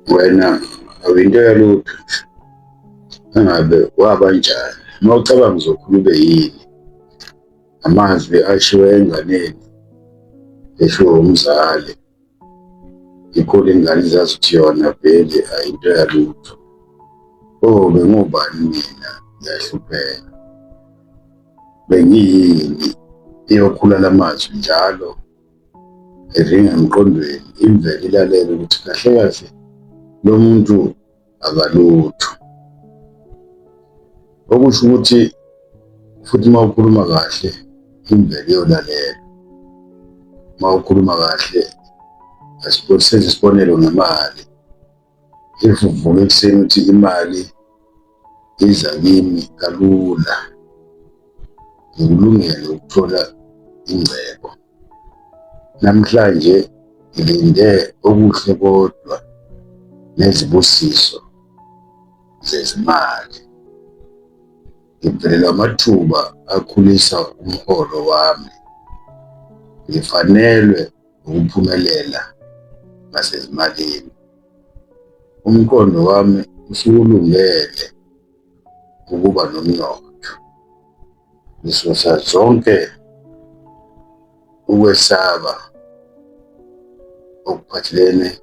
wena awinto yalutho engabe wabanjani uma ucabanga uzokhula ube yini amazwi ashiwo enganeni eshiwo umzali ikhona ingane izazi ukuthi yona vele ayinto yalutho. Oh, bengubani mina ngiyahlupheka, bengiyini iyokhula lamazwi njalo eringa emqondweni imvelo ilalele ukuthi kahle kahle lo muntu akalutho. Okusho ukuthi futhi uma ukhuluma kahle imvelo iyolalela. Uma ukhuluma kahle senze isibonelo ngemali. If uvuka ekuseni uthi imali iza kimi kalula, ngikulungele ukuthola ingcebo. Namhlanje ngilinde okuhle kodwa nezibusiso zezimali. Ngibhelela amathuba akhulisa umholo wami. Ngifanelwe ukuphumelela ngasezimalini. Umqondo wami usukulungele ukuba nomnotho. Ngisusa zonke ukwesaba okuphathelene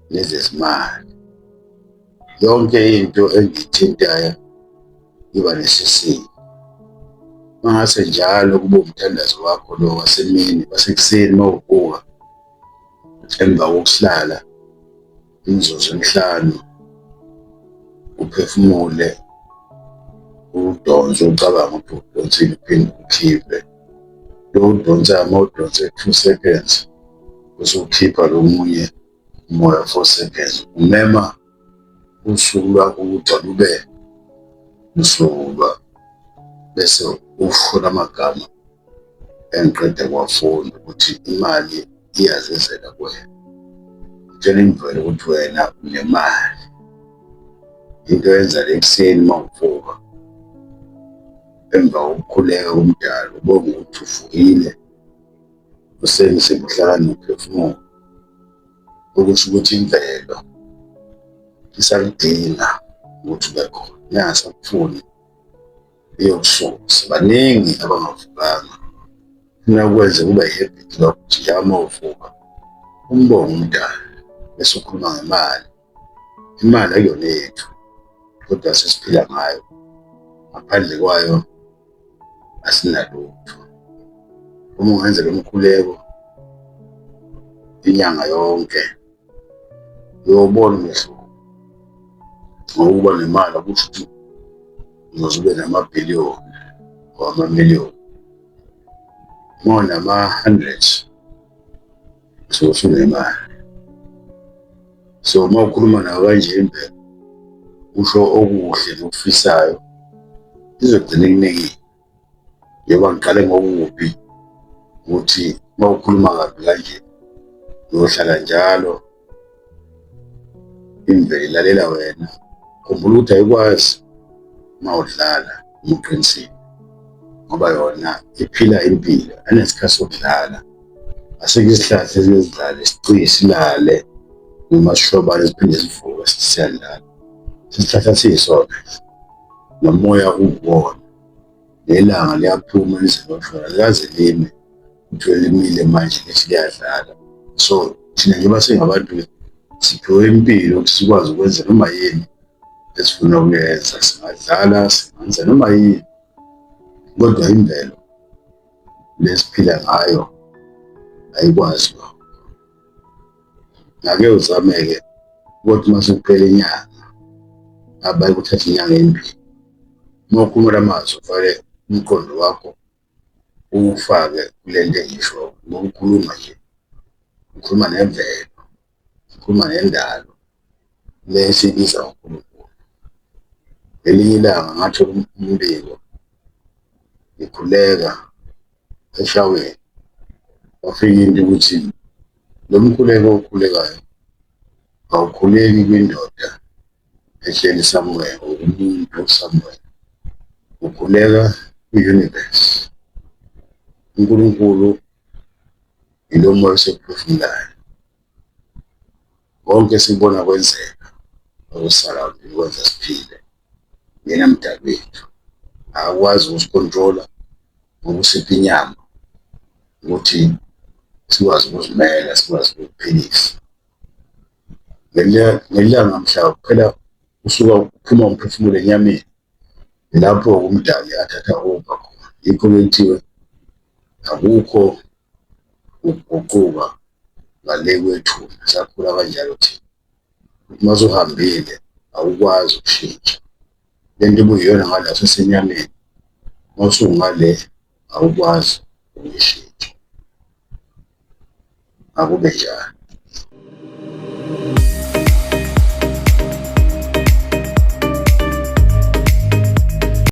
nezezimali. Yonke into engiyithintayo iba nesisindo. Mangase njalo kube umthandazo wakho lo wasemini wasekuseni uma uvuka emva kokuhlala imizuzu emihlanu uphefumule udonse ucabanga ukuthi udonsile uphinde ukhiphe. Lo udonsayo uma udonse 2 seconds usukhipha lo munye umoya 4 seconds. Umema usuku lwakho ukuthi lube usuku bese ufuna amagama engiqeda kuwafunda ukuthi imali iyazenzela kuwena. Tshela imvelo ukuthi wena unemali. Into yenza ekuseni uma uvuka emva kokukhuleka komdalo ubonge ukuthi uvukile usenisele uhlakani uphefumula. Okusho ukuthi imvelo isakudinga ukuthi ube khona, ingasakufuni iyokususa. Baningi abangavukanga funa ukwenze kube i-habit lokho ukuthi uma uvuka umbonge umdali bese ukhuluma ngemali. Imali akuyona yethu kodwa sesiphila ngayo, ngaphandle kwayo asinalutho. Uma ungenza lo mkhuleko inyanga yonke uyobona umehluko. Ngokuba nemali akusho ukuthi uzoze ube namabhiliyoni or amamiliyoni. Uma unama-hundreds usuke usunemali. So uma ukhuluma nayo kanje imvelo usho okuhle nokufisayo izogcina ikunike. Njengoba ngiqale ngokubi ukuthi uma ukhuluma kabi kanje uyohlala njalo imvelo ilalela wena. Khumbula ukuthi ayikwazi uma udlala uma uqinisile ngoba yona iphila impilo anesikhathi sokudlala. Asikho isihlahla esizidlala siciye silale noma sishobane siphinde sivuke siyadlala. Isihlahla siyisona nomoya uwuwona, nelanga liyaphuma lize loshona likaze lime ukuthi limile manje lithi liyadlala. So thina njengoba singabantu siphiwe impilo ukuthi sikwazi ukwenza noma yini esifuna ukuyenza. Singadlala, singenza noma yini kodwa imvelo lesiphila ngayo ayikwazi lokho. Ngake uzame-ke ukuthi uma sekuphela inyanga ngabe kuthatha inyanga embili uma ukhuluma amazwi ufake umqondo wakho uwufake kule nto engiyishoyo. Uma ukhuluma nje ukhuluma nemvelo, ukhuluma nendalo le esiyibiza ngoNkulunkulu. Ngelinye ilanga ngathola umbiko ngikhuleka eshaweni wafika into ukuthi lo mkhuleko okhulekayo awukhuleki kwindoda ehleli somewhere or umuntu somewhere, ukhuleka kwi-universe. uNkulunkulu ilo moya osekuphefumulayo. konke sikubona kwenzeka okusurround-ing kwenza siphile yena mdali wethu. Akakwazi ukusikhontrola ngokusipha inyama ukuthi sikwazi ukuzimela, sikwazi ukuziphilisa. Ngelanga mhla kuphela usuka uphuma umphefumulo enyameni, lapho umdali athatha over khona. Yikho-ke kuthiwe akukho ukuguquka ngale kwethuna, sakhula kanjalo thina. Uma usuhambile awukwazi ukushintsha lento obuyiyona ngala usesenyameni, uma usungale awukwazi ukuyishintsha. Akube njalo.